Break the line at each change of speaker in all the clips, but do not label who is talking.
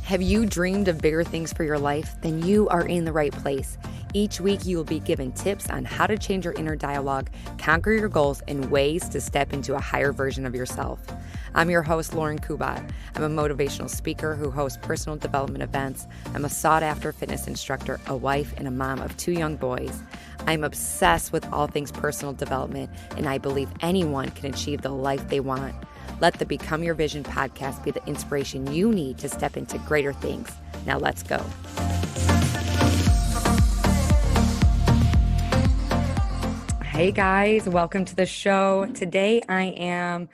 Have you dreamed of bigger things for your life? Then you are in the right place. Each week, you will be given tips on how to change your inner dialogue, conquer your goals, and ways to step into a higher version of yourself. I'm your host, Lauren Kubat. I'm a motivational speaker who hosts personal development events. I'm a sought-after fitness instructor, a wife, and a mom of 2 young boys. I'm obsessed with all things personal development, and I believe anyone can achieve the life they want. Let the Become Your Vision podcast be the inspiration you need to step into greater things. Now let's go. Hey guys, welcome to the show. Today I'm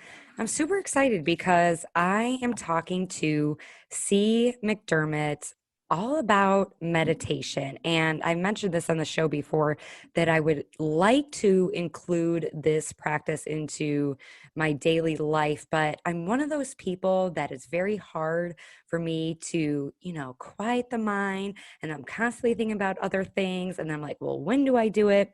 super excited because I am talking to Cee McDermott all about meditation. And I mentioned this on the show before that I would like to include this practice into my daily life, but I'm one of those people that it's very hard for me to, quiet the mind, and I'm constantly thinking about other things. And I'm like, well, when do I do it?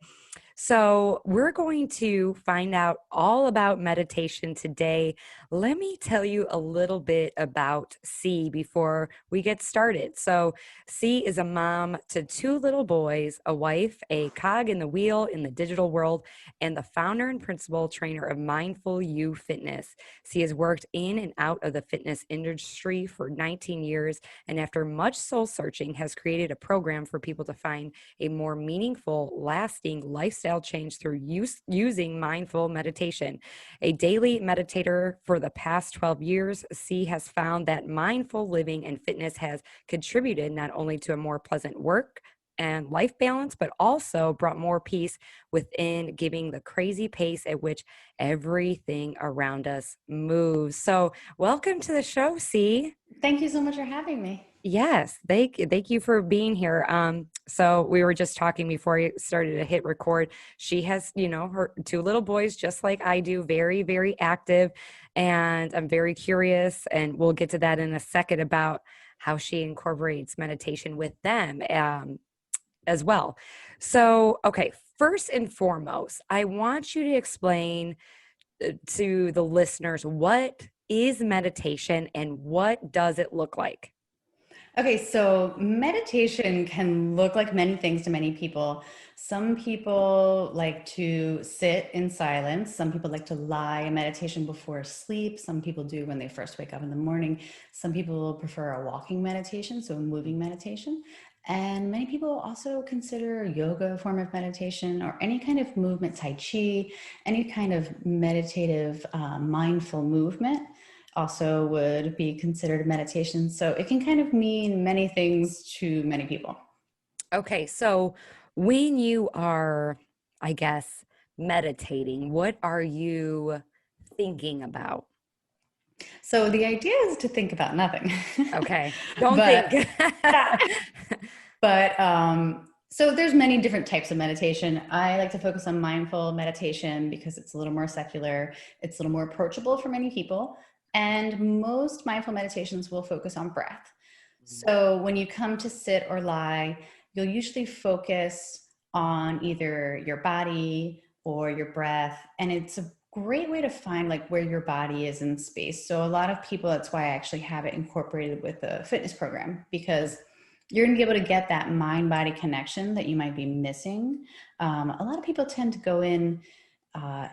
So we're going to find out all about meditation today. Let me tell you a little bit about Cee before we get started. So Cee is a mom to 2 little boys, a wife, a cog in the wheel in the digital world, and the founder and principal trainer of Mindful You Fitness. Cee has worked in and out of the fitness industry for 19 years, and after much soul searching, has created a program for people to find a more meaningful, lasting lifestyle change through using mindful meditation. A daily meditator for the past 12 years, Cee has found that mindful living and fitness has contributed not only to a more pleasant work and life balance, but also brought more peace within giving the crazy pace at which everything around us moves. So welcome to the show, Cee.
Thank you so much for having me.
Yes, thank you for being here. So we were just talking before I started to hit record. She has, her 2 little boys, just like I do, very, very active. And I'm very curious, and we'll get to that in a second about how she incorporates meditation with them as well. So, okay, first and foremost, I want you to explain to the listeners, what is meditation and what does it look like?
Okay, so meditation can look like many things to many people. Some people like to sit in silence. Some people like to lie in meditation before sleep. Some people do when they first wake up in the morning. Some people prefer a walking meditation, so a moving meditation. And many people also consider yoga a form of meditation, or any kind of movement, Tai Chi, any kind of meditative, mindful movement also would be considered meditation. So it can kind of mean many things to many people.
Okay, so when you are, I guess, meditating, what are you thinking about?
So the idea is to think about nothing.
Okay, don't
but
think.
yeah. So there's many different types of meditation. I like to focus on mindful meditation because it's a little more secular. It's a little more approachable for many people. And most mindful meditations will focus on breath. So when you come to sit or lie, you'll usually focus on either your body or your breath. And it's a great way to find like where your body is in space. So a lot of people, that's why I actually have it incorporated with the fitness program, because you're going to be able to get that mind-body connection that you might be missing. A lot of people tend to go in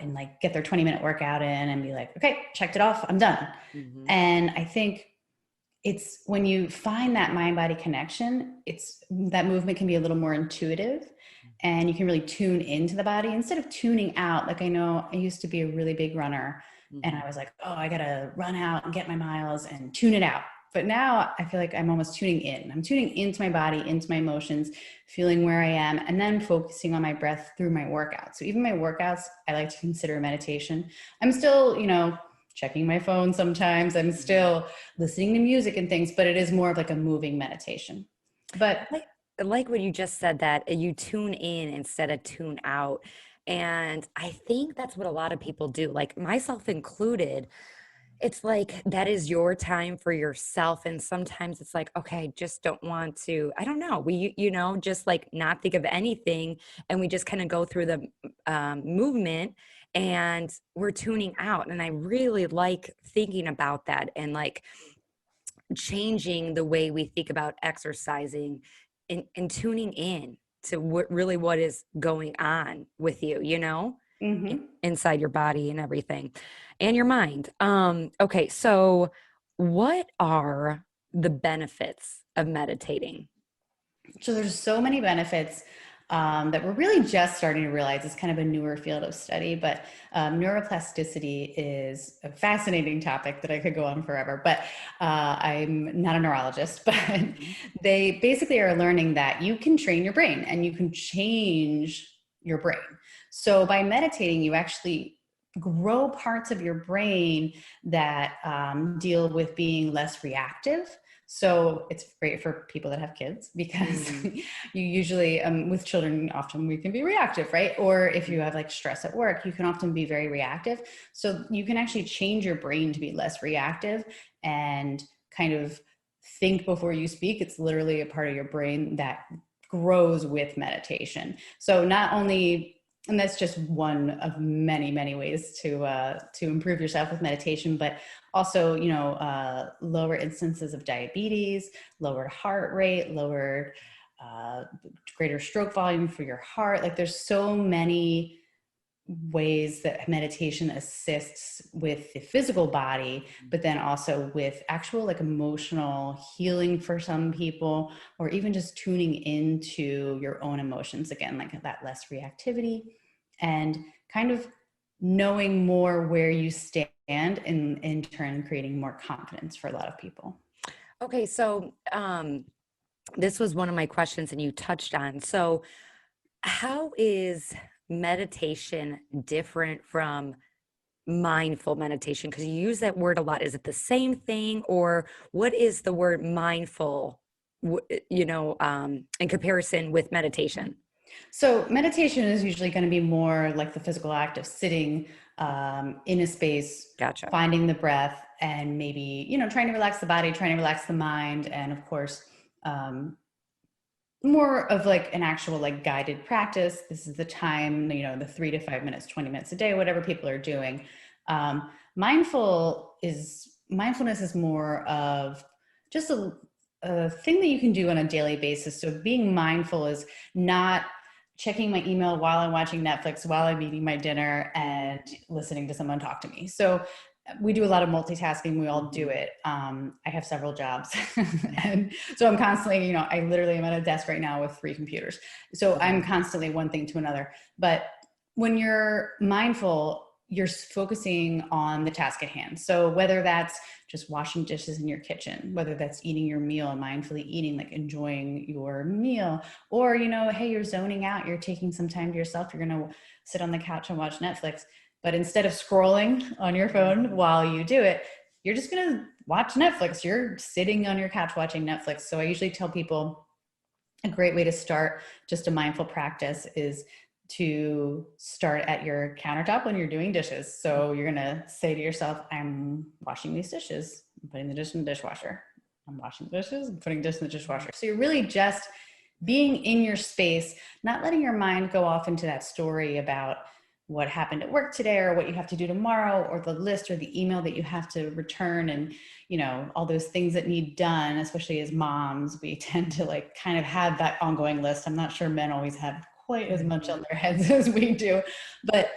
and like get their 20-minute workout in and be like, okay, checked it off, I'm done.
Mm-hmm.
And I think it's when you find that mind-body connection, it's that movement can be a little more intuitive, and you can really tune into the body instead of tuning out. Like, I know I used to be a really big runner, and I was like, oh, I gotta run out and get my miles and tune it out. But now I feel like I'm almost tuning in. I'm tuning into my body, into my emotions, feeling where I am, and then focusing on my breath through my workouts. So even my workouts, I like to consider meditation. I'm still, checking my phone sometimes. I'm still listening to music and things, but it is more of like a moving meditation. But
like what you just said, that you tune in instead of tune out. And I think that's what a lot of people do, like myself included. It's like that is your time for yourself. And sometimes it's like, okay, I just don't want to, I don't know. Just like not think of anything. And we just kind of go through the movement and we're tuning out. And I really like thinking about that. And like, changing the way we think about exercising and tuning in to what is going on with you,
Mm-hmm.
inside your body and everything and your mind. Okay, so what are the benefits of meditating?
So there's so many benefits that we're really just starting to realize. It's kind of a newer field of study, but neuroplasticity is a fascinating topic that I could go on forever. But I'm not a neurologist, but
Mhm.
they basically are learning that you can train your brain and you can change your brain. So by meditating, you actually grow parts of your brain that deal with being less reactive. So it's great for people that have kids because
Mm,
you usually, with children, often we can be reactive, right? Or if you have like stress at work, you can often be very reactive. So you can actually change your brain to be less reactive and kind of think before you speak. It's literally a part of your brain that grows with meditation. So not only, and that's just one of many, many ways to improve yourself with meditation, but also, lower instances of diabetes, lowered heart rate, lowered uh, greater stroke volume for your heart. Like there's so many ways that meditation assists with the physical body, but then also with actual like emotional healing for some people, or even just tuning into your own emotions again, like that less reactivity and kind of knowing more where you stand and in turn creating more confidence for a lot of people.
okay, so this was one of my questions and you touched on. So how is meditation different from mindful meditation? Because you use that word a lot. Is it the same thing, or what is the word mindful, in comparison with meditation?
So meditation is usually going to be more like the physical act of sitting in a space,
Gotcha.
finding the breath, and maybe trying to relax the body, trying to relax the mind, and of course, um, more of like an actual like guided practice. This is the time, the 3 to 5 minutes, 20 minutes a day, whatever people are doing. Mindfulness is more of just a thing that you can do on a daily basis. So being mindful is not checking my email while I'm watching Netflix, while I'm eating my dinner and listening to someone talk to me. So we do a lot of multitasking. We all do
Mhm.
it. I have several jobs. And so I'm constantly, I literally am at a desk right now with 3 computers. So I'm
Mhm.
constantly one thing to another. But when you're mindful, you're focusing on the task at hand. So whether that's just washing dishes in your kitchen, whether that's eating your meal, mindfully eating, like enjoying your meal, or, hey, you're zoning out, you're taking some time to yourself, you're going to sit on the couch and watch Netflix. But instead of scrolling on your phone
Mhm.
while you do it, you're just going to watch Netflix. You're sitting on your couch watching Netflix. So I usually tell people a great way to start just a mindful practice is to start at your countertop when you're doing dishes. So you're going to say to yourself, I'm washing these dishes, I'm putting the dish in the dishwasher. I'm washing the dishes, I'm putting dishes in the dishwasher. So you're really just being in your space, not letting your mind go off into that story about what happened at work today or what you have to do tomorrow or the list or the email that you have to return and all those things that need done. Especially as moms, we tend to like kind of have that ongoing list. I'm not sure men always have quite as much on
Mhm.
their heads as we do, but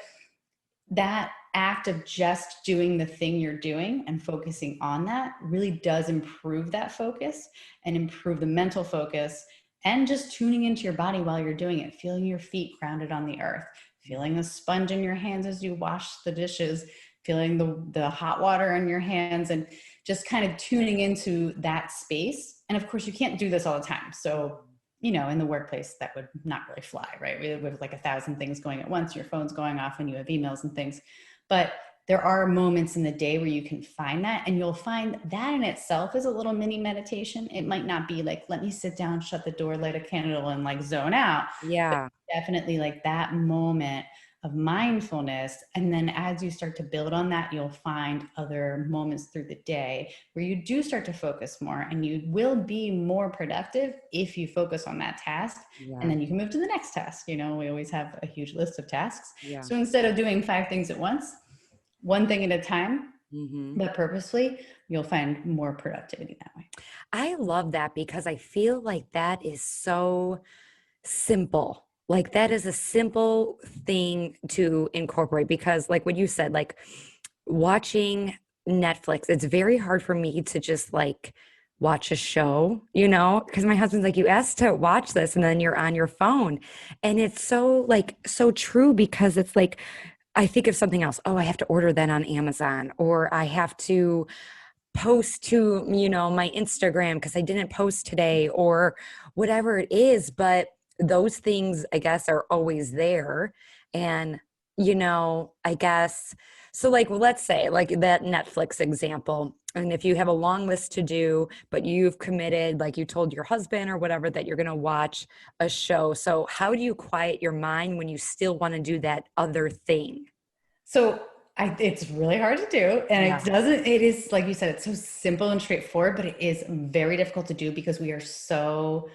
that act of just doing the thing you're doing and focusing on that really does improve that focus and improve the mental focus, and just tuning into your body while you're doing it, feeling your feet grounded on the earth, feeling the sponge in your hands as you wash the dishes, feeling the hot water in your hands, and just kind of tuning into that space. And of course, you can't do this all the time. So in the workplace, that would not really fly, right? We have like 1,000 things going at once. Your phone's going off and you have emails and things. But there are moments in the day where you can find that, and you'll find that in itself is a little mini meditation. It might not be like, let me sit down, shut the door, light a candle, and like zone out, but
Yeah.
definitely like that moment of mindfulness. And then as you start to build on that, you'll find other moments through the day where you do start to focus more, and you will be more productive if you focus on that task. And
Yeah.
then you can move to the next task. We always have a huge list of tasks.
Yeah.
So instead of doing 5 things at once, one thing at a time,
Hmm.
but purposefully, you'll find more productivity that way.
I love that because I feel like that is so simple. Like that is a simple thing to incorporate because like what you said, like watching Netflix, it's very hard for me to just like watch a show, because my husband's like, you asked to watch this and then you're on your phone. And it's so like so true because it's like I think of something else. Oh, I have to order that on Amazon, or I have to post to, my Instagram because I didn't post today or whatever it is. But those things, I guess, are always there. And, I guess, so like, let's say like that Netflix example. And if you have a long list to do, but you've committed, like you told your husband or whatever, that you're going to watch a show. So, how do you quiet your mind when you still want to do that other thing?
So it's really hard to do. And
Yeah.
it is, like you said, it's so simple and straightforward, but it is very difficult to do because we are so,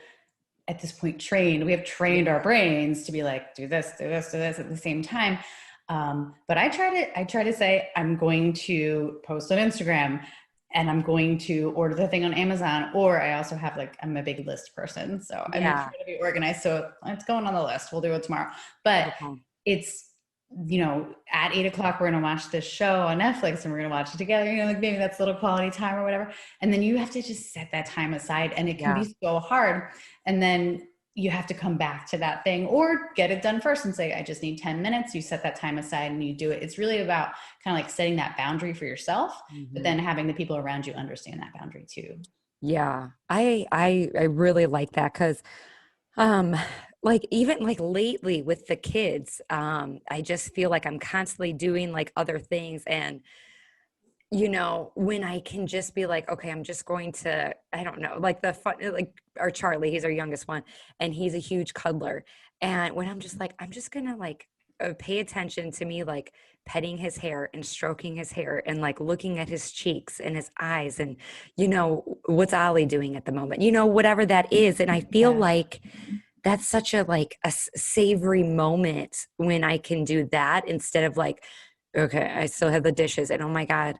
at this point, trained. We have trained our brains to be like, do this, do this, do this at the same time. But I try to say, I'm going to post on Instagram and I'm going to order the thing on Amazon. Or I also have like, I'm a big list person. So I'm trying
Yeah.
to be organized. So it's going on the list. We'll do it tomorrow. But
Okay.
it's, at 8 o'clock, we're going to watch this show on Netflix and we're going to watch it together, like maybe that's a little quality time or whatever. And then you have to just set that time aside and it can
Yeah.
be so hard. And then you have to come back to that thing or get it done first and say, I just need 10 minutes. You set that time aside and you do it. It's really about kind of like setting that boundary for yourself, but
Mhm.
then having the people around you understand that boundary too.
Yeah, I really like that because um like even like lately with the kids, I just feel like I'm constantly doing like other things and when I can just be like, okay, I'm just going to, I don't know, like the fun, like our Charlie, he's our youngest one, and he's a huge cuddler. And when I'm just like, I'm just gonna like pay attention to me, like petting his hair and stroking his hair and like looking at his cheeks and his eyes and, what's Ollie doing at the moment, whatever that is. And I feel
Yeah.
like that's such a like a savory moment when I can do that instead of like, okay, I still have the dishes and oh my God,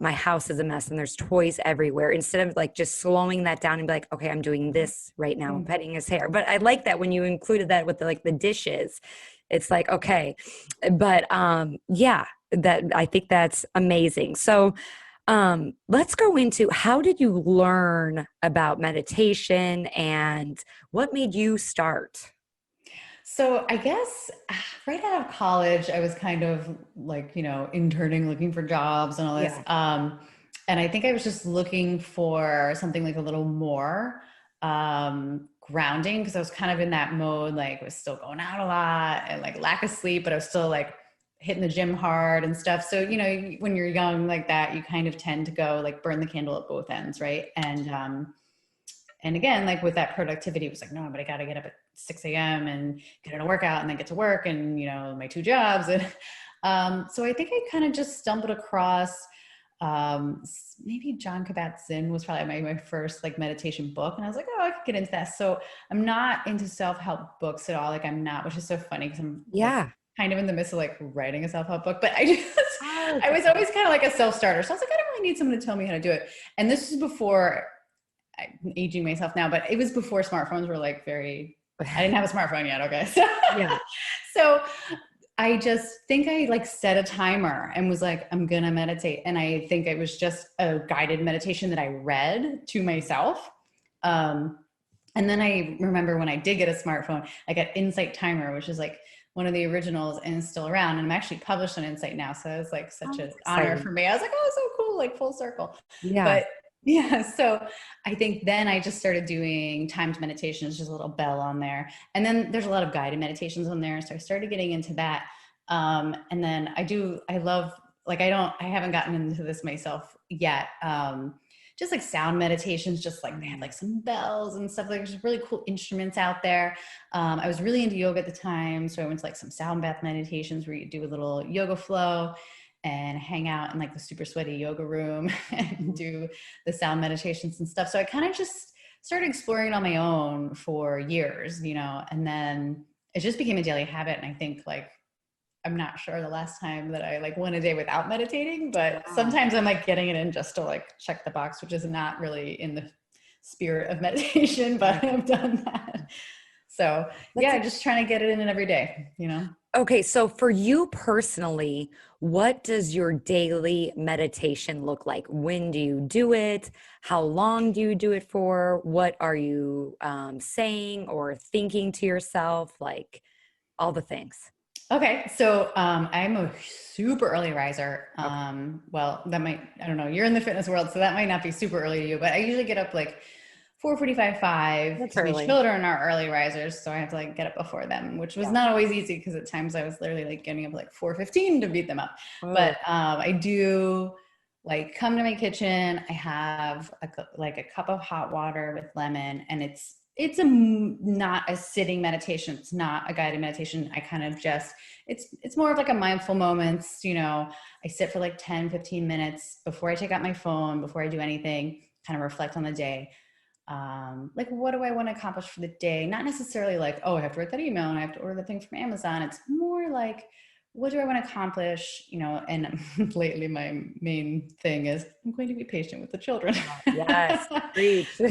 my house is a mess and there's toys everywhere. Instead of like just slowing that down and be like, okay, I'm doing this right now, petting his hair. But I like that when you included that with the dishes, it's like, okay, but yeah, that I think that's amazing. So let's go into how did you learn about meditation and what made you start?
So I guess right out of college, I was kind of like, interning, looking for jobs and all this.
Yeah.
And I think I was just looking for something like a little more grounding because I was kind of in that mode, like was still going out a lot and like lack of sleep, but I was still like hitting the gym hard and stuff. So, when you're young like that, you kind of tend to go like burn the candle at both ends, right? And again, like with that productivity, it was like, no, but I got to get up at 6 a.m. and get in a workout and then get to work and, my two jobs. And so I think I kind of just stumbled across maybe John Kabat-Zinn was probably my first like meditation book. And I was like, oh, I could get into that. So I'm not into self-help books at all. Like I'm not, which is so funny because I'm like
Yeah.
kind of in the midst of like writing a self-help book, but I was
Okay.
always kind of like a self-starter. So I was like, I don't really need someone to tell me how to do it. And this was before I'm aging myself now, but it was before smartphones were like I didn't have a smartphone yet. Okay. So,
Yeah.
so I just think I like set a timer and was like, I'm going to meditate. And I think it was just a guided meditation that I read to myself. Um, and then I remember when I did get a smartphone, I got Insight Timer, which is like one of the originals and it's still around. And I'm actually published on Insight now. So it's like
Oh,
such an
that's
honor
exciting.
for me. I was like, oh, so cool, like full circle.
Yeah.
But yeah, so I think then I just started doing timed meditations, just a little bell on there. And then there's a lot of guided meditations on there. So I started getting into that. And then I love, like, I haven't gotten into this myself yet. Just like sound meditations, just like they have like some bells and stuff. Like there's really cool instruments out there. I was really into yoga at the time. So I went to like some sound bath meditations where you do a little yoga flow and hang out in like the super sweaty yoga room and
Mhm.
do the sound meditations and stuff. So I kind of just started exploring it on my own for years, and then it just became a daily habit. And I think like I'm not sure the last time that I like went a day without meditating, but
Wow.
sometimes I'm like getting it in just to like check the box, which is not really in the spirit of meditation, but
Yeah.
I've done that. So
That's
yeah, just trying to get it in every day, you know?
Okay, so for you personally, what does your daily meditation look like? When do you do it? How long do you do it for? What are you saying or thinking to yourself? Like all the things.
Okay, so I'm a super early riser.
Okay,
Well, that might, I don't know, you're in the fitness world, so that might not be super early to you, but I usually get up like 4:45, 5,
that's
because my
early.
children are early risers, so I have to like get up before them, which was
Yeah.
not always easy because at times I was literally like getting up like 4:15 to beat them up. But
Oh,
I do like come to my kitchen. I have like a cup of hot water with lemon, and not a sitting meditation. It's not a guided meditation. I kind of just it's more of like a mindful moments, you know. I sit for like 10-15 minutes before I take out my phone, before I do anything, kind of reflect on the day. Like what do I want to accomplish for the day? Not necessarily like, oh, I have to write that email and I have to order the thing from Amazon. It's more like, what do I want to accomplish? You know, and lately my main thing is I'm going to be patient with the children.
yes, preach.
So,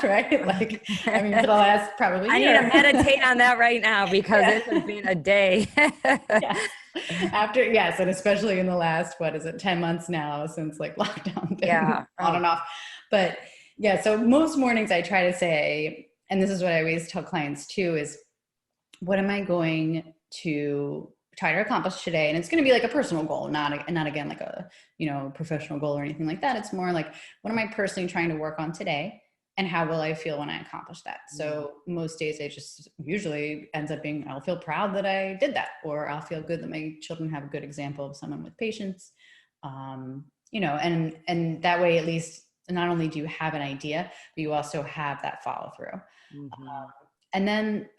right? Like, I mean, for the last probably
I need to
year.
meditate on that right now because
Yeah.
it has been a day.
Yes. After, yes. And especially in the last, what is it, 10 months now since like lockdown thing
Yeah.
on
Oh,
and off. But yeah, so most mornings I try to say, and this is what I always tell clients too, is what am I going to try to accomplish today? And it's going to be like a personal goal, not again, like a, you know, professional goal or anything like that. It's more like, what am I personally trying to work on today? And how will I feel when I accomplish that?
mm,
So most days I just usually ends up being, I'll feel proud that I did that, or I'll feel good that my children have a good example of someone with patience. You know, and that way, at least not only do you have an idea, but you also have that follow through.
mhm.
And then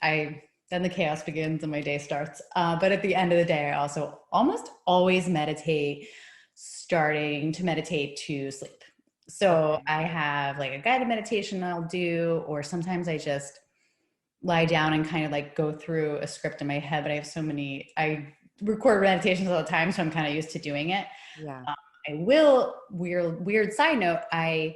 the chaos begins and my day starts. But at the end of the day, I also almost always meditate, starting to meditate to sleep. So
Okay.
I have like a guided meditation I'll do, or sometimes I just lie down and kind of like go through a script in my head. But I record meditations all the time, so I'm kind of used to doing it.
Yeah.
Um, I will, weird side note, I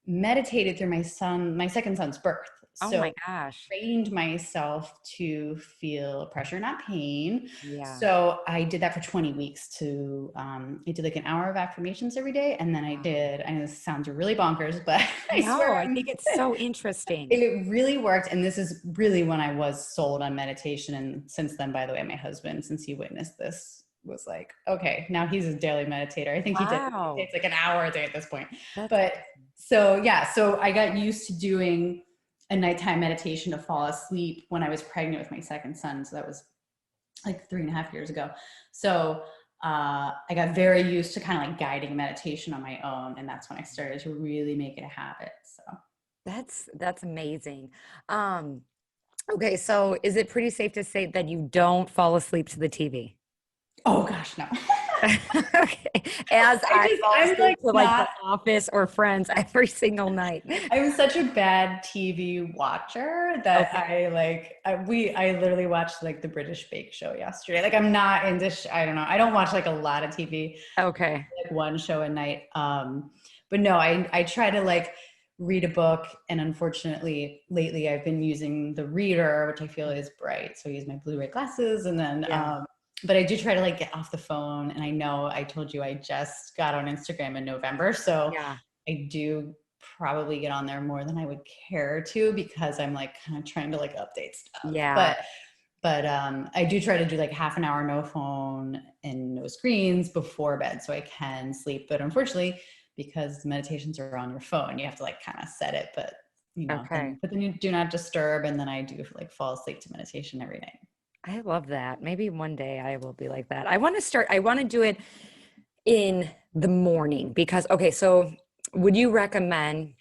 meditated through my second son's birth.
Oh
So
my gosh.
trained myself to feel pressure, not pain.
Yeah.
So I did that for 20 weeks I did like an hour of affirmations every day. And then
Wow.
I know this sounds really bonkers, but I
No,
swear
I think it's so interesting.
it really worked. And this is really when I was sold on meditation. And since then, by the way, my husband, since he witnessed this, was like, okay, now he's a daily meditator. I think
Wow.
it's like an hour a day at this point.
That's
But
awesome.
so yeah, so I got used to doing a nighttime meditation to fall asleep when I was pregnant with my second son. So that was like 3.5 years ago. So I got very used to kind of like guiding meditation on my own. And that's when I started to really make it a habit. So
That's amazing. Um, okay, so is it pretty safe to say that you don't fall asleep to the TV?
oh gosh, no.
Okay. As I fall
I'm like
asleep to like The
not,
Office or Friends every single night.
I'm such a bad TV watcher that
Okay.
I literally watched like the British Bake Show yesterday. Like I'm not into, I don't know. I don't watch like a lot of TV,
Okay.
like one show a night. But no, I try to like read a book. And unfortunately lately I've been using the reader, which I feel is bright. So I use my Blu-ray glasses and then,
Yeah.
but I do try to like get off the phone. And I know I told you I just got on Instagram in November. So
Yeah.
I do probably get on there more than I would care to because I'm like kind of trying to like update stuff.
Yeah.
But I do try to do like half an hour no phone and no screens before bed so I can sleep. But unfortunately, because meditations are on your phone, you have to like kind of set it. But you know,
Okay.
then you do not disturb, and then I do like fall asleep to meditation every night.
I love that. Maybe one day I will be like that. I want to do it in the morning because, okay, so would you recommend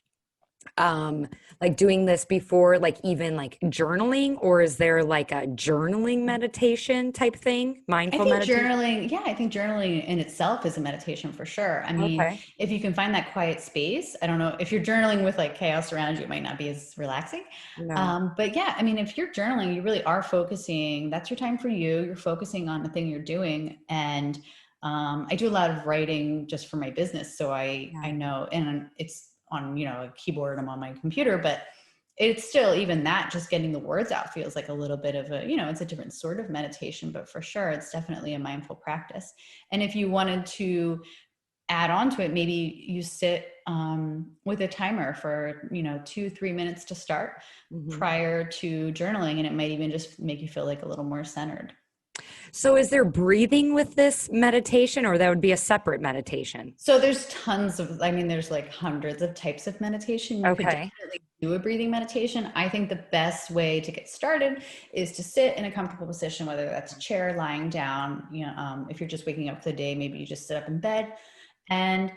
like doing this before, like even like journaling, or is there like a journaling meditation type thing,
I
mindful
think
meditation?
journaling, yeah, I think journaling in itself is a meditation for sure. I mean,
Okay.
if you can find that quiet space, I don't know, if you're journaling with like chaos around you, it might not be as relaxing.
No.
But yeah, I mean, if you're journaling, you really are focusing, that's your time for you. You're focusing on the thing you're doing. And I do a lot of writing just for my business. So I
Yeah.
know, and it's on, a keyboard, I'm on my computer, but it's still, even that, just getting the words out feels like a little bit of a, it's a different sort of meditation, but for sure it's definitely a mindful practice. And if you wanted to add on to it, maybe you sit with a timer for 2-3 minutes to start
Mhm.
prior to journaling, and it might even just make you feel like a little more centered.
So is there breathing with this meditation, or that would be a separate meditation?
So there's tons of, I mean, there's like hundreds of types of meditation. You could
Okay.
definitely do a breathing meditation. I think the best way to get started is to sit in a comfortable position, whether that's a chair, lying down. If you're just waking up for the day, maybe you just sit up in bed and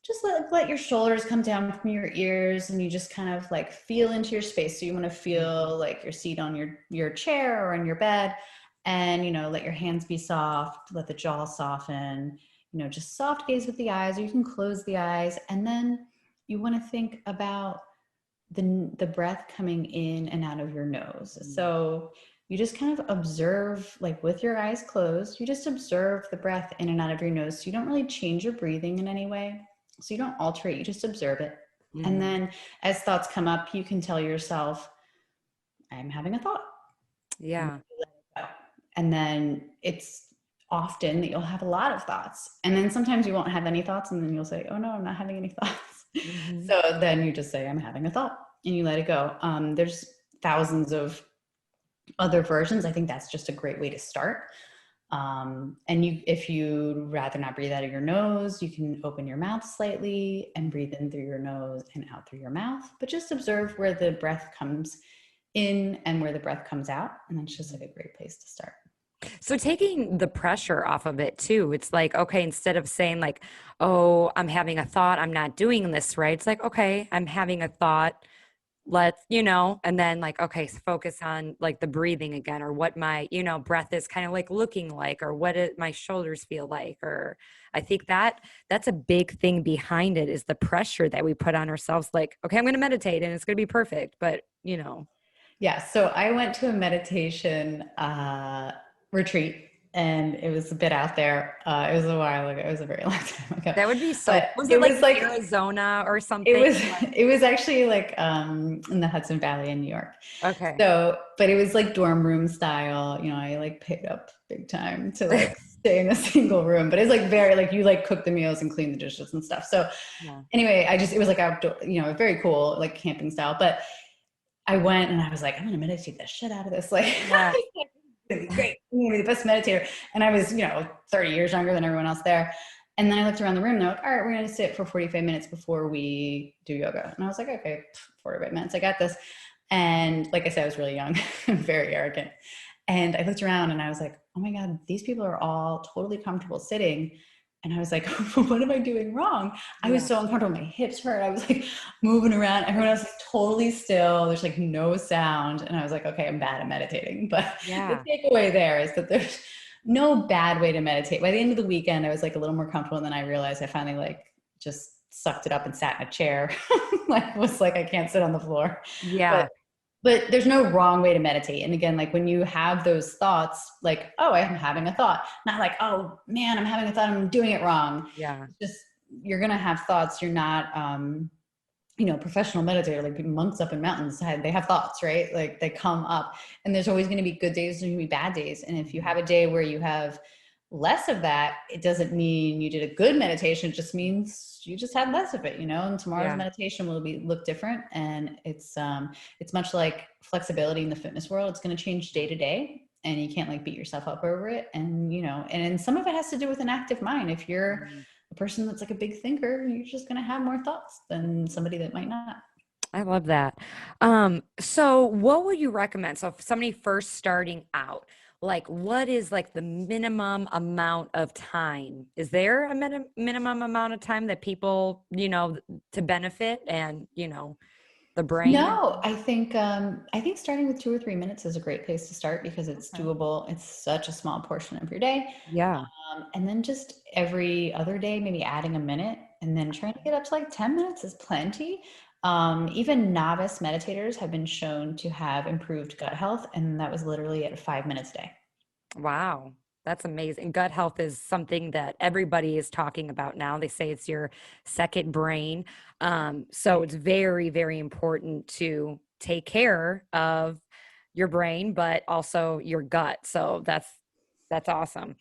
just let your shoulders come down from your ears, and you just kind of like feel into your space. So you want to feel like your seat on your chair or on your bed, and let your hands be soft, let the jaw soften, just soft gaze with the eyes, or you can close the eyes. And then you want to think about the breath coming in and out of your nose. So you just kind of observe, like with your eyes closed, you just observe the breath in and out of your nose. So you don't really change your breathing in any way. So you don't alter it, you just observe it. And
Mhm.
then as thoughts come up, you can tell yourself, I'm having a thought. And
Yeah.
and then it's often that you'll have a lot of thoughts. And then sometimes you won't have any thoughts, and then you'll say, oh no, I'm not having any thoughts.
Mhm.
So then you just say, I'm having a thought, and you let it go. There's thousands of other versions. I think that's just a great way to start. And if you'd rather not breathe out of your nose, you can open your mouth slightly and breathe in through your nose and out through your mouth, but just observe where the breath comes in and where the breath comes out. And that's just like a great place to start.
So taking the pressure off of it too, it's like, okay, instead of saying like, oh, I'm having a thought, I'm not doing this right. It's like, okay, I'm having a thought. Let's, and then like, okay, focus on like the breathing again, or what my, breath is kind of like looking like, or what my shoulders feel like. Or I think that's a big thing behind it, is the pressure that we put on ourselves. Like, okay, I'm going to meditate and it's going to be perfect. But.
Yeah, so I went to a meditation retreat, and it was a bit out there. It was a while ago. It was a very long time ago,
That would be so,
but
was it
it
like
was
in
like
Arizona or
it
something?
was it was actually like in the Hudson Valley in New York.
Okay.
So, but it was like dorm room style. I like paid up big time to like stay in a single room, but it's like very like you like cook the meals and clean the dishes and stuff. So
Yeah.
anyway, it was like outdoor, very cool, like camping style. But I went and I was like, I'm gonna meditate the shit out of this. Like,
Yeah.
it's gonna be great. I'm gonna be the best meditator. And I was, 30 years younger than everyone else there. And then I looked around the room and they're like, all right, we're gonna sit for 45 minutes before we do yoga. And I was like, okay, 45 minutes, I got this. And like I said, I was really young and very arrogant. And I looked around and I was like, oh my God, these people are all totally comfortable sitting. And I was like, what am I doing wrong? I was
Yeah.
so uncomfortable. My hips hurt. I was like moving around. Everyone else is totally still. There's like no sound. And I was like, okay, I'm bad at meditating. But the
Yeah.
takeaway there is that there's no bad way to meditate. By the end of the weekend, I was like a little more comfortable. And then I realized I finally like just sucked it up and sat in a chair. Like was like, I can't sit on the floor. But
Yeah.
there's no wrong way to meditate. And again, like when you have those thoughts, like, oh, I'm having a thought, not like, oh man, I'm having a thought, I'm doing it wrong.
Yeah.
It's just, you're going to have thoughts. You're not, professional meditator, like monks up in mountains, they have thoughts, right? Like they come up, and there's always going to be good days, there's going to be bad days. And if you have a day where you have less of that, it doesn't mean you did a good meditation. It just means you just had less of it, and tomorrow's
Yeah.
meditation will look different. And it's much like flexibility in the fitness world. It's going to change day to day, and you can't like beat yourself up over it. And some of it has to do with an active mind. If you're
Mhm.
a person that's like a big thinker, you're just going to have more thoughts than somebody that might not.
I love that. So what would you recommend? So if somebody first starting out, like what is like the minimum amount of time? Is there a minimum amount of time that people, to benefit and. the brain?
No, I think starting with 2 or 3 minutes is a great place to start because it's
Okay.
doable. It's such a small portion of your day.
Yeah.
And then just every other day, maybe adding a minute and then trying to get up to like 10 minutes is plenty. Even novice meditators have been shown to have improved gut health, and that was literally at 5 minutes a day.
Wow. That's amazing. Gut health is something that everybody is talking about now. They say it's your second brain. So it's very, very important to take care of your brain, but also your gut. So that's awesome.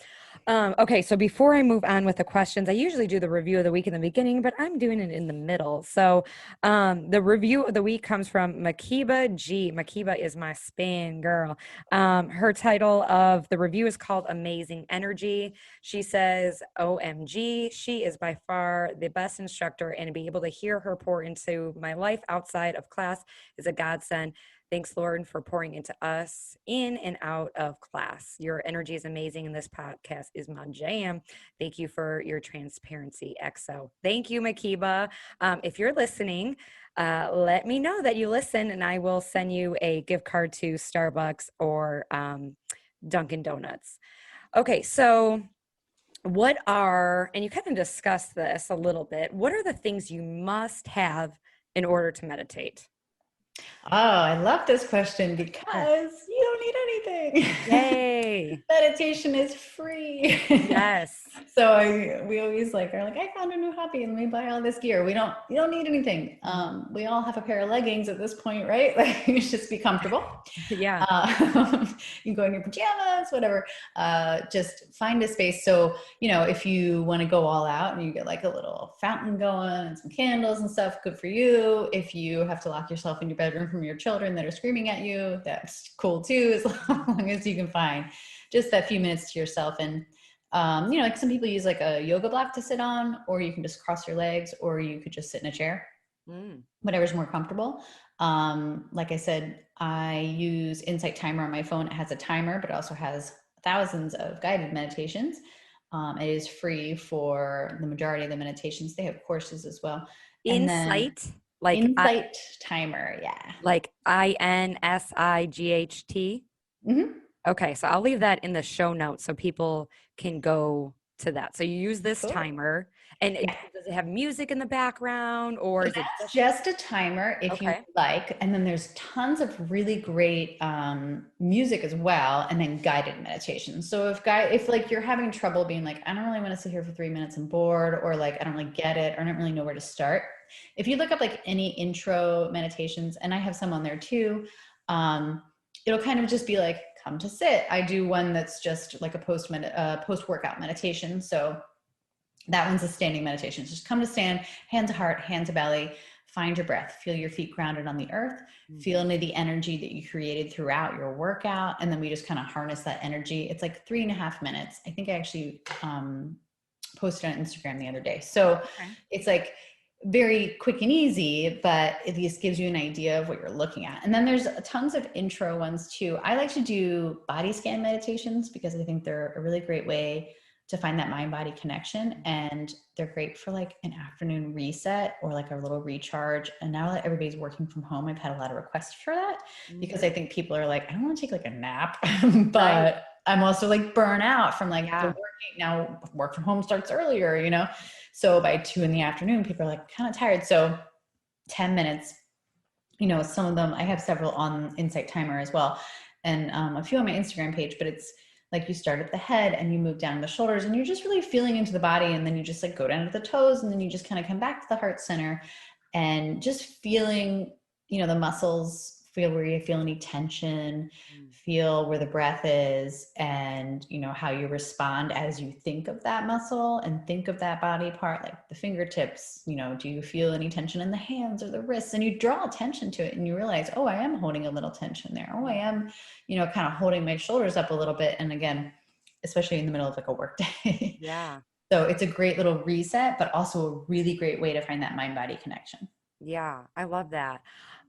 Okay, so before I move on with the questions, I usually do the review of the week in the beginning, but I'm doing it in the middle. So the review of the week comes from Makiba G. Makiba is my spin girl. Her title of the review is called Amazing Energy. She says, OMG, she is by far the best instructor, and to be able to hear her pour into my life outside of class is a godsend. Thanks, Lauren, for pouring into us in and out of class. Your energy is amazing, and this podcast is my jam. Thank you for your transparency, XO. Thank you, Makiba. If you're listening, let me know that you listen, and I will send you a gift card to Starbucks or Dunkin' Donuts. Okay, so and you kind of discussed this a little bit, what are the things you must have in order to meditate?
Oh, I love this question
Yeah.
because you don't need anything.
Yay.
Meditation is free.
Yes.
So we always like are like, I found a new hobby and let me buy all this gear. You don't need anything. We all have a pair of leggings at this point, right? Like you just be comfortable.
Yeah.
You can go in your pajamas, whatever. Just find a space. So, if you want to go all out and you get like a little fountain going and some candles and stuff, good for you. If you have to lock yourself in your bedroom from your children that are screaming at you, that's cool too, as long as you can find just that few minutes to yourself. And like some people use like a yoga block to sit on, or you can just cross your legs, or you could just sit in a chair,
Mm.
whatever's more comfortable. Like I said, I use Insight Timer on my phone. It has a timer, but it also has thousands of guided meditations. It is free for the majority of the meditations. They have courses as well. And then
Insight, like
Insight Timer, yeah.
INSIGHT.
Hmm.
Okay, so I'll leave that in the show notes so people can go to that. So you use this
Cool.
timer, and
Yeah.
does it have music in the background, or
So
is it
that's
just
just a timer if you
okay?
like. And then there's tons of really great music as well, and then guided meditation. So if like you're having trouble being like, I don't really want to sit here for 3 minutes and bored, or like I don't really get it, or I don't really know where to start. If you look up like any intro meditations, and I have some on there too, um, it'll kind of just be like, come to sit. I do one that's just like a post workout meditation. So that one's a standing meditation. So just come to stand, hand to heart, hand to belly, find your breath, feel your feet grounded on the earth, feel
Mhm.
into the energy that you created throughout your workout. And then we just kind of harness that energy. It's like 3.5 minutes. I think I actually posted on Instagram the other day. So
Okay.
it's like very quick and easy, but at least gives you an idea of what you're looking at. And then there's tons of intro ones too. I like to do body scan meditations because I think they're a really great way to find that mind body connection. And they're great for like an afternoon reset or like a little recharge. And now that everybody's working from home, I've had a lot of requests for that because I
Mhm.
think people are like, I don't want to take like a nap,
Right.
but I'm also like burnt out from like the
Yeah.
working. Now work from home starts earlier. So by 2 in the afternoon, people are like kind of tired. So 10 minutes, some of them, I have several on Insight Timer as well. And a few on my Instagram page, but it's like you start at the head and you move down the shoulders and you're just really feeling into the body. And then you just like go down to the toes and then you just kind of come back to the heart center and just feeling, the muscles, feel where you feel any tension,
Mm.
feel where the breath is, and how you respond as you think of that muscle and think of that body part, like the fingertips. Do you feel any tension in the hands or the wrists? And you draw attention to it and you realize, oh, I am holding a little tension there. Oh, I am, kind of holding my shoulders up a little bit. And again, especially in the middle of like a work day.
Yeah.
So it's a great little reset, but also a really great way to find that mind body connection.
Yeah, I love that.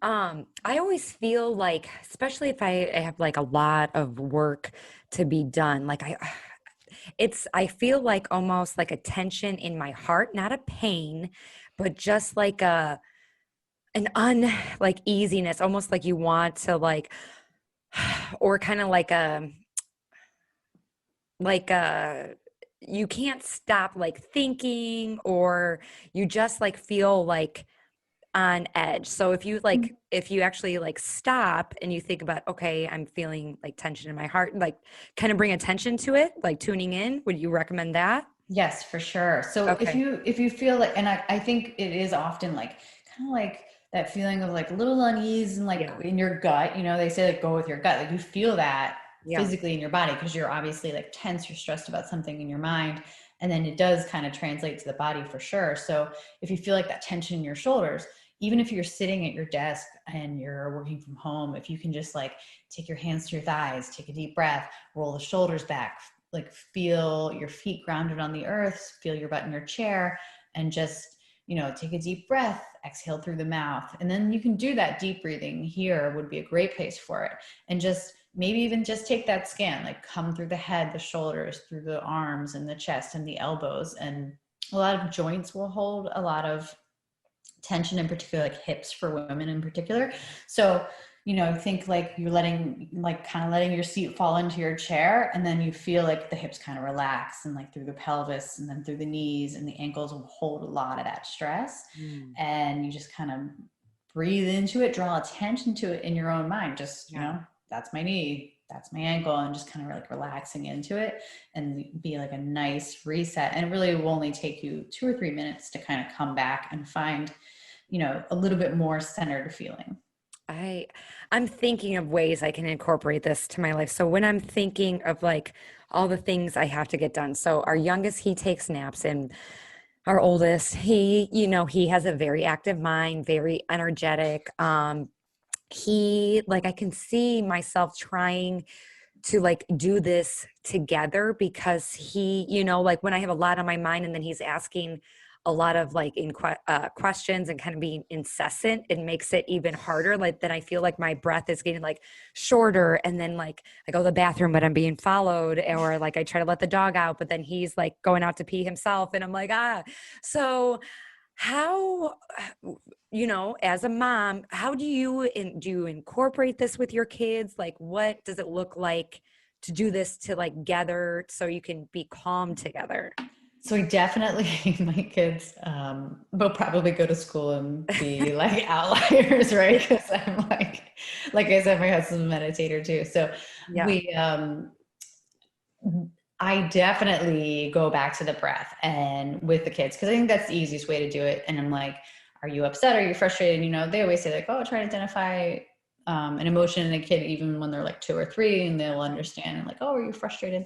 I always feel like, especially if I have like a lot of work to be done, like I feel like almost like a tension in my heart, not a pain, but just like an like easiness, almost like you want to like, or kind of like a, you can't stop like thinking, or you just like feel like on edge. So if you actually like stop and you think about, okay, I'm feeling like tension in my heart, like kind of bring attention to it, like tuning in, would you recommend that?
Yes, for sure. So
Okay.
if you feel like, and I think it is often like kind of like that feeling of like a little unease and like
Yeah.
in your gut, you know, they say like go with your gut. Like you feel that
Yeah.
physically in your body because you're obviously like tense, you're stressed about something in your mind. And then it does kind of translate to the body for sure. So if you feel like that tension in your shoulders, even if you're sitting at your desk and you're working from home, if you can just like take your hands to your thighs, take a deep breath, roll the shoulders back, like feel your feet grounded on the earth, feel your butt in your chair, and just, you know, take a deep breath, exhale through the mouth. And then you can do that deep breathing here would be a great place for it. And just maybe even just take that scan, like come through the head, the shoulders, through the arms and the chest and the elbows. And a lot of joints will hold a lot of tension, in particular like hips for women in particular. So, you know, think like you're letting, like kind of letting your seat fall into your chair, and then you feel like the hips kind of relax, and like through the pelvis and then through the knees and the ankles will hold a lot of that stress.
Mm,
And you just kind of breathe into it, draw attention to it in your own mind. Just, you
yeah.
know, that's my knee, that's my ankle, and just kind of like relaxing into it and be like a nice reset. And it really will only take you 2 or 3 minutes to kind of come back and find, you know, a little bit more centered feeling.
I I'm thinking of ways I can incorporate this to my life. So when I'm thinking of like all the things I have to get done. So our youngest, he takes naps, and our oldest, he, he has a very active mind, very energetic. He like I can see myself trying to like do this together, because he, like when I have a lot on my mind and then he's asking a lot of like questions and kind of being incessant, it makes it even harder. Like then I feel like my breath is getting like shorter, and then like I go to the bathroom but I'm being followed, or like I try to let the dog out but then he's like going out to pee himself, and I'm like, so how, as a mom, how do you incorporate this with your kids? Like what does it look like to do this to like gather so you can be calm together?
So I definitely, my kids will probably go to school and be like outliers, right? Because I'm like I said, my husband's a meditator too. So
Yeah.
we, I definitely go back to the breath and with the kids, because I think that's the easiest way to do it. And I'm like, are you upset? Are you frustrated? You know, they always say like, oh, try to identify an emotion in a kid, even when they're like 2 or 3, and they'll understand and like, oh, are you frustrated?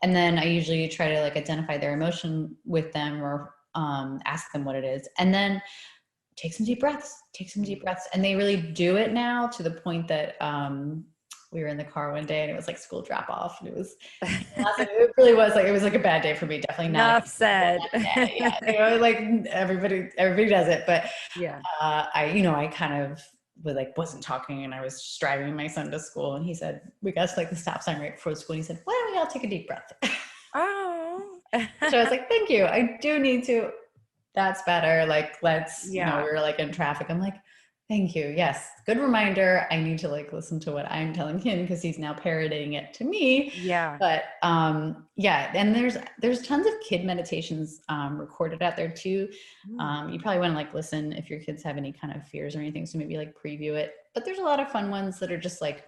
And then I usually try to like identify their emotion with them, or ask them what it is. And then take some deep breaths. And they really do it now to the point that we were in the car one day and it was like school drop off. And it was, it really was like, it was like a bad day for me. Definitely not a
Enough said.
day. Yeah. You know, like everybody does it. But
Yeah.
I kind of was like, wasn't talking, and I was just driving my son to school, and he said, we got to like the stop sign right before school. And he said, why don't we all take a deep breath?
Oh.
So I was like, thank you. I do need to. That's better. Like, let's, you know, we
Yeah.
were like in traffic. I'm like, thank you. Yes. Good reminder. I need to like listen to what I'm telling him because he's now parroting it to me.
Yeah.
But yeah, and there's tons of kid meditations recorded out there too.
Mm.
You probably want to like listen if your kids have any kind of fears or anything. So maybe like preview it. But there's a lot of fun ones that are just like,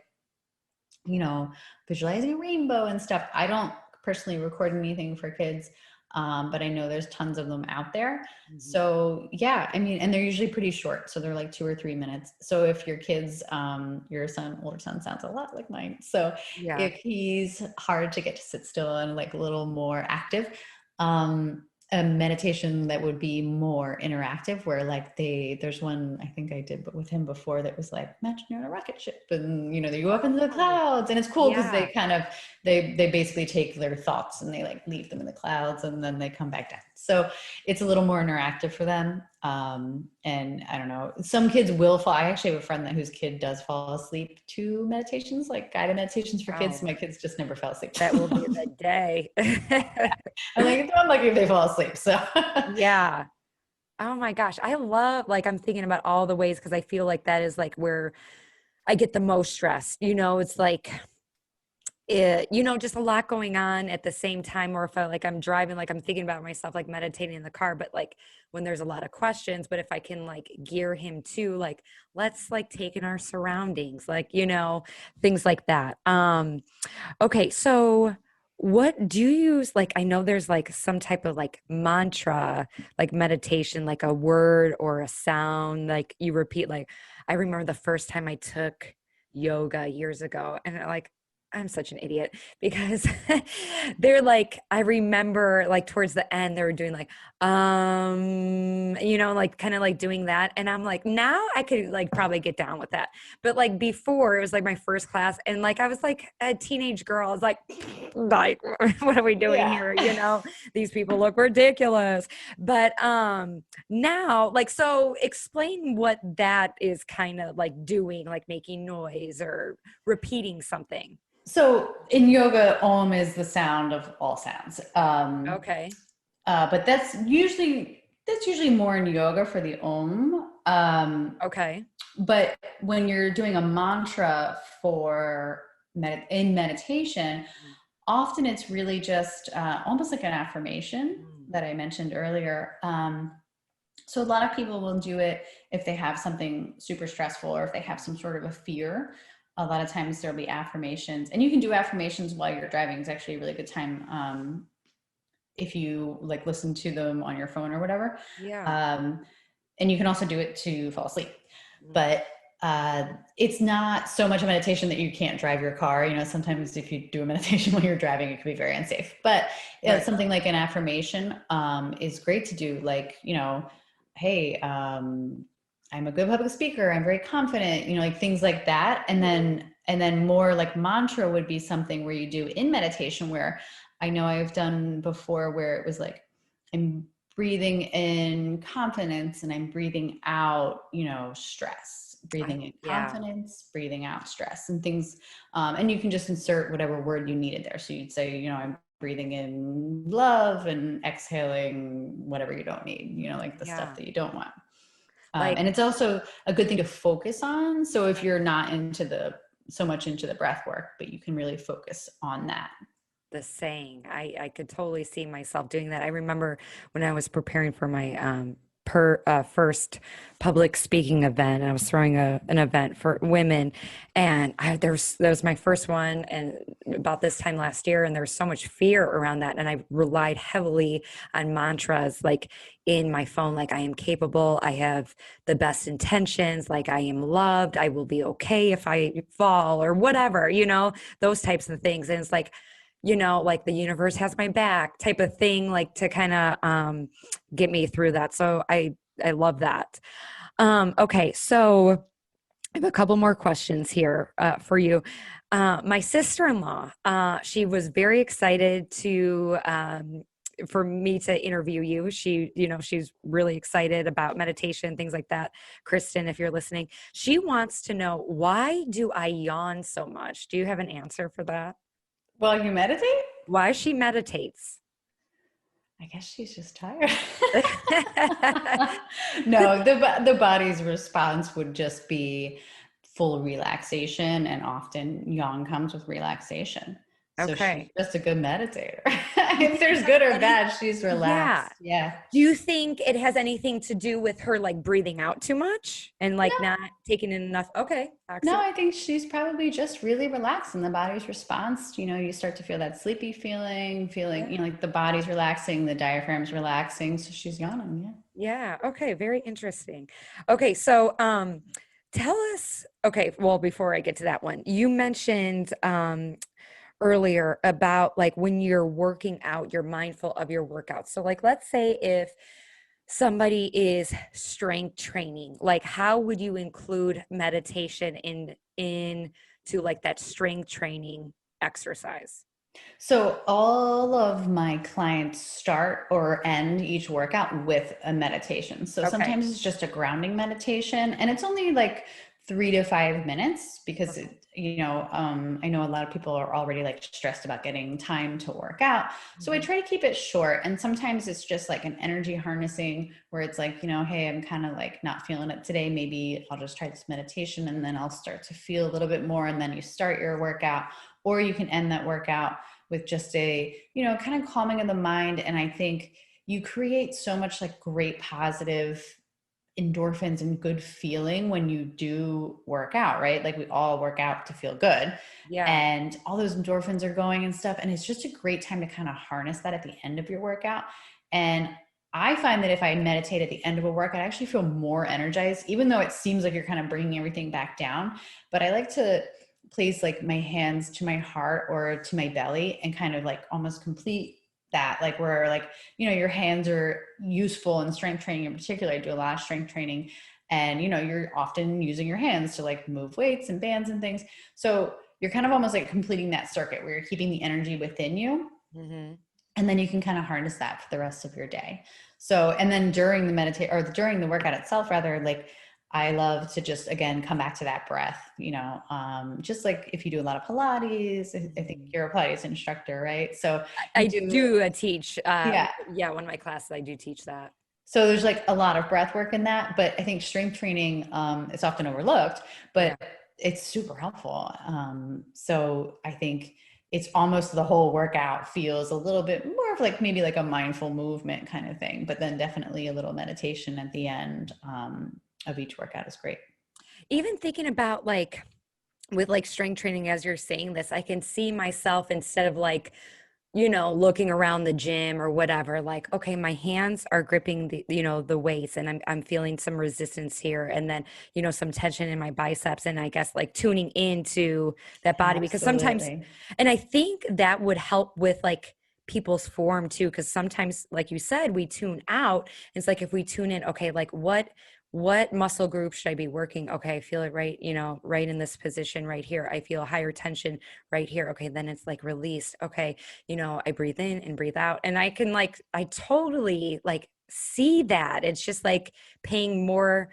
you know, visualizing a rainbow and stuff. I don't personally record anything for kids, but I know there's tons of them out there.
Mhm.
So yeah, I mean, and they're usually pretty short. So they're like 2 or 3 minutes. So if your kids, your older son sounds a lot like mine. So
Yeah.
if he's hard to get to sit still and like a little more active, um, a meditation that would be more interactive, where like there's one I think I did but with him before that was like, imagine you're on a rocket ship and you know they go up into the
Oh,
clouds, and it's cool because they
yeah.
kind of they basically take their thoughts and they like leave them in the clouds and then they come back down. So it's a little more interactive for them. And I don't know, some kids will fall. I actually have a friend whose kid does fall asleep to meditations, like guided meditations for kids.
Oh,
My kids just never fell asleep.
that will be the day.
I'm like, it's unlucky if they fall asleep. So
Yeah. Oh my gosh. I love, like, I'm thinking about all the ways because I feel like that is like where I get the most stressed. It's like, just a lot going on at the same time. Or if I'm driving, like I'm thinking about myself, like meditating in the car, but like when there's a lot of questions, but if I can like gear him to like, let's like take in our surroundings, like, things like that. Okay, so what do you use? Like, I know there's like some type of like mantra, like meditation, like a word or a sound, like you repeat. Like, I remember the first time I took yoga years ago, and like, I'm such an idiot because they're like, I remember like towards the end, they were doing like, like kind of like doing that. And I'm like, now I could like probably get down with that. But like before, it was like my first class, and like I was like a teenage girl. I was like, what are we doing
Yeah.
here? These people look ridiculous. But now, like, so explain what that is kind of like doing, like making noise or repeating something.
So in yoga, Om is the sound of all sounds.
Okay.
But that's usually more in yoga for the Om.
Okay.
But when you're doing a mantra for in meditation, often it's really just almost like an affirmation
Mm.
that I mentioned earlier. So a lot of people will do it if they have something super stressful or if they have some sort of a fear. A lot of times there'll be affirmations, and you can do affirmations while you're driving. It's actually a really good time if you like listen to them on your phone or whatever.
Yeah.
Um, and you can also do it to fall asleep.
Mm.
But it's not so much a meditation that you can't drive your car. Sometimes if you do a meditation while you're driving, it can be very unsafe. But
Right.
something like an affirmation is great to do. Like, hey, I'm a good public speaker. I'm very confident. Like things like that. And then more like mantra would be something where you do in meditation, where I know I've done before, where it was like, I'm breathing in confidence and I'm breathing out, stress, breathing in
Yeah.
confidence, breathing out stress and things. And you can just insert whatever word you needed there. So you'd say, I'm breathing in love and exhaling whatever you don't need, like the stuff
Yeah.
that you don't want.
Like
And it's also a good thing to focus on. So if you're not so much into the breath work, but you can really focus on that.
the saying, I could totally see myself doing that. I remember when I was preparing for my first public speaking event, and I was throwing an event for women, and that was my first one, and about this time last year, and there was so much fear around that, and I relied heavily on mantras, like in my phone, like I am capable, I have the best intentions, like I am loved, I will be okay if I fall or whatever, those types of things, and it's like, like the universe has my back type of thing, like to kind of get me through that. So I love that. Okay, so I have a couple more questions here for you. My sister-in-law, she was very excited to for me to interview you. She's really excited about meditation, things like that. Kristen, if you're listening, she wants to know, why do I yawn so much? Do you have an answer for that?
Well, you meditate?
Why she meditates?
I guess she's just tired. No, the body's response would just be full relaxation, and often yawn comes with relaxation. So she's
Okay.
just a good meditator. If there's good or bad, she's
Yeah.
relaxed. Yeah.
Do you think it has anything to do with her like breathing out too much and like not taking in enough? Okay,
No,
excellent.
I think she's probably just really relaxed, and the body's response, you start to feel that sleepy feeling,
Yeah.
like the body's relaxing, the diaphragm's relaxing. So she's yawning. Yeah.
Yeah. Okay. Very interesting. Okay. So, tell us, okay, well, before I get to that one, you mentioned, earlier about like when you're working out, you're mindful of your workouts. So, like, let's say if somebody is strength training, like how would you include meditation in to like that strength training exercise?
So all of my clients start or end each workout with a meditation. So
Okay.
sometimes it's just a grounding meditation, and it's only like 3 to 5 minutes because
Okay.
I know a lot of people are already like stressed about getting time to work out, so I
Mhm.
try to keep it short. And sometimes it's just like an energy harnessing where it's like, hey, I'm kind of like not feeling it today, maybe I'll just try this meditation and then I'll start to feel a little bit more, and then you start your workout. Or you can end that workout with just a kind of calming of the mind. And I think you create so much like great positive endorphins and good feeling when you do work out, right? Like we all work out to feel good,
Yeah.
and all those endorphins are going and stuff. And it's just a great time to kind of harness that at the end of your workout. And I find that if I meditate at the end of a workout, I actually feel more energized, even though it seems like you're kind of bringing everything back down. But I like to place like my hands to my heart or to my belly and kind of like almost complete that, like where like your hands are useful in strength training. In particular, I do a lot of strength training, and you're often using your hands to like move weights and bands and things. So you're kind of almost like completing that circuit where you're keeping the energy within you,
Hmm.
and then you can kind of harness that for the rest of your day. So, and then during the meditate or during the workout itself, rather, like I love to just again come back to that breath. Just like if you do a lot of Pilates, I think
Hmm.
you're a Pilates instructor, right? So you
I
do,
do teach,
yeah.
yeah, one of my classes, I do teach that.
So there's like a lot of breath work in that, but I think strength training is often overlooked,
Yeah.
but it's super helpful. So I think it's almost the whole workout feels a little bit more of like maybe like a mindful movement kind of thing, but then definitely a little meditation at the end of each workout is great.
Even thinking about like with like strength training, as you're saying this, I can see myself instead of like, looking around the gym or whatever, like, okay, my hands are gripping the weights and I'm feeling some resistance here. And then, some tension in my biceps and I guess like tuning into that body because sometimes,
Absolutely.
and I think that would help with like people's form too. Cause sometimes, like you said, we tune out. It's like if we tune in, okay, like what muscle group should I be working? Okay, I feel it right, right in this position right here. I feel higher tension right here. Okay, then it's like released. Okay, I breathe in and breathe out. And I can like, I totally like see that. It's just like paying more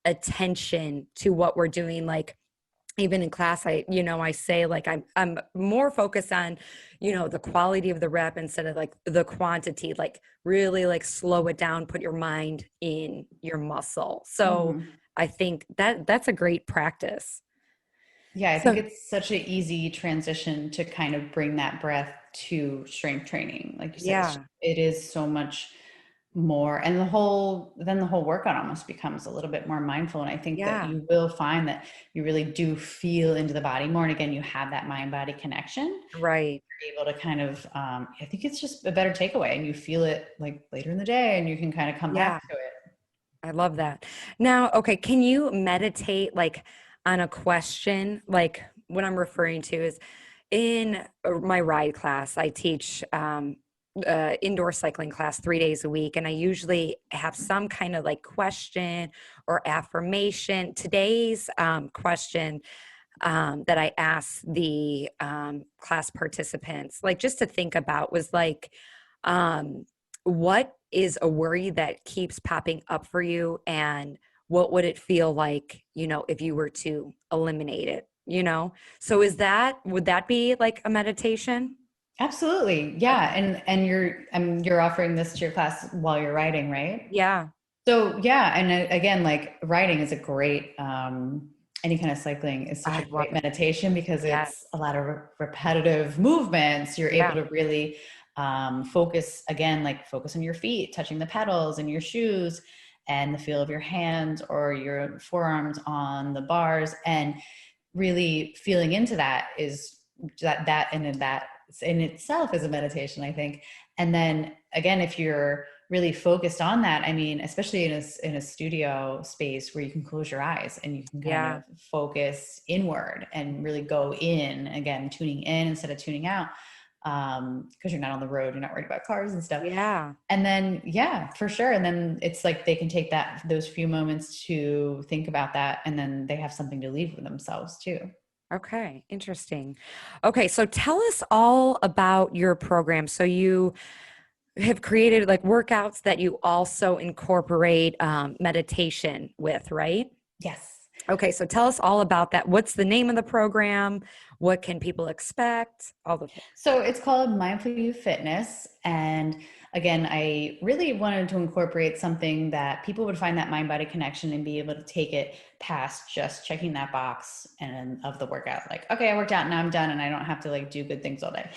attention to what we're doing. Like, even in class, I say like I'm more focused on, the quality of the rep instead of like the quantity, like really like slow it down, put your mind in your muscle. So
Hmm.
I think that's a great practice.
Yeah, I think
So
it's such an easy transition to kind of bring that breath to strength training. Like you said,
yeah,
it is so much more, and the whole workout almost becomes a little bit more mindful. And I think that
yeah,
you will find that you really do feel into the body more. And again, you have that mind body connection.
right.
You're able to kind of, I think it's just a better takeaway, and you feel it like later in the day, and you can kind of come back
Yeah.
to it.
I love that. Now, okay, can you meditate like on a question? Like what I'm referring to is in my ride class, I teach indoor cycling class 3 days a week, and I usually have some kind of like question or affirmation. Today's question that I asked the class participants, like just to think about, was like, um, what is a worry that keeps popping up for you, and what would it feel like, if you were to eliminate it? So would that be like a meditation?
Absolutely,
Okay.
yeah. And you're offering this to your class while you're writing, right?
Yeah.
So yeah, and again, like riding is a great, any kind of cycling is such a
I love
great
it.
meditation because
Yes.
it's a lot of repetitive movements. You're able
Yeah.
to really focus again, like focus on your feet, touching the pedals and your shoes, and the feel of your hands or your forearms on the bars, and really feeling into that is that in itself is a meditation, I think. And then again, if you're really focused on that, I mean, especially in a studio space where you can close your eyes and you can kind
Yeah.
of focus inward and really go in, again tuning in instead of tuning out, because you're not on the road, you're not worried about cars and stuff.
Yeah.
And then yeah, for sure, and then it's like they can take those few moments to think about that, and then they have something to leave with themselves too.
Okay, interesting. Okay, so tell us all about your program. So you have created like workouts that you also incorporate meditation with, right?
Yes.
Okay, so tell us all about that. What's the name of the program? What can people expect? All the things.
So it's called Mindful You Fitness. And again, I really wanted to incorporate something that people would find that mind body connection and be able to take it past just checking that box and of the workout. Like, okay, I worked out, now I'm done, and I don't have to like do good things all day.